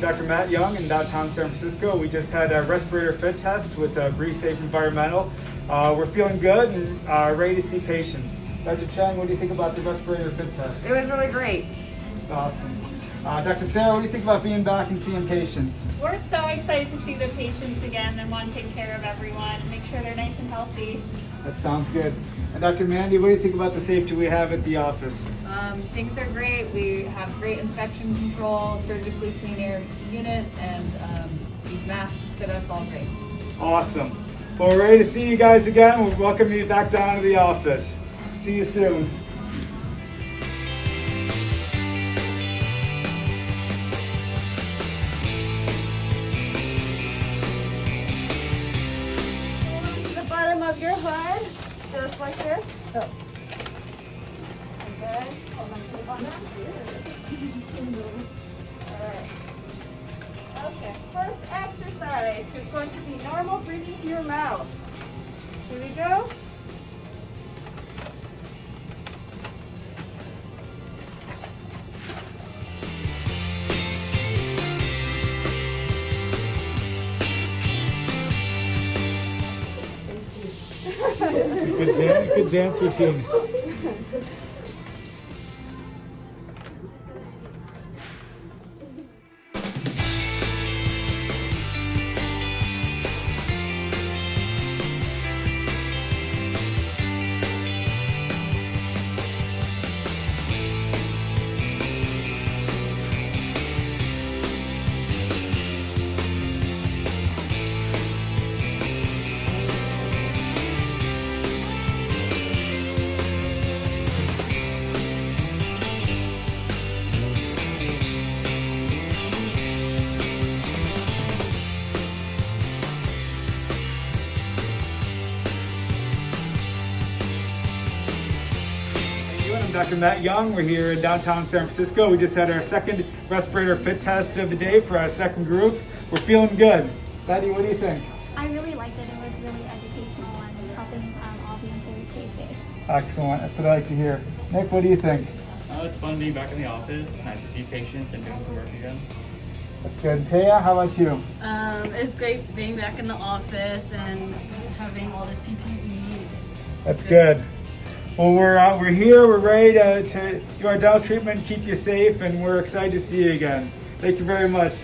I'm Dr. Matt Young in downtown San Francisco. We just had a respirator fit test with Breathe Safe Environmental. We're feeling good and ready to see patients. Dr. Chang, what do you think about the respirator fit test? It was really great. It's awesome. Dr. Sarah, what do you think about being back and seeing patients? We're so excited to see the patients again and want to take care of everyone and make sure they're nice and healthy. That sounds good. And Dr. Mandy, what do you think about the safety we have at the office? Things are great. We have great infection control, surgically clean air units, and these masks fit us all great. Awesome. Well, we're ready to see you guys again. We'll welcome you back down to the office. See you soon. The bottom of your hood, just like this. Oh. Okay. Hold on to the bottom. Alright. Okay. First exercise is going to be normal breathing through your mouth. Here we go. Good dance routine. I'm Dr. Matt Young. We're here in downtown San Francisco. We just had our second respirator fit test of the day for our second group. We're feeling good. Betty, what do you think? I really liked it. It was really educational and helping all the employees stay safe. Excellent. That's what I like to hear. Nick, what do you think? It's fun being back in the office. Nice to see patients and doing some work again. That's good. Taya, how about you? It's great being back in the office and having all this PPE. That's good. Well, we're here. We're ready to do our dental treatment, keep you safe, and we're excited to see you again. Thank you very much.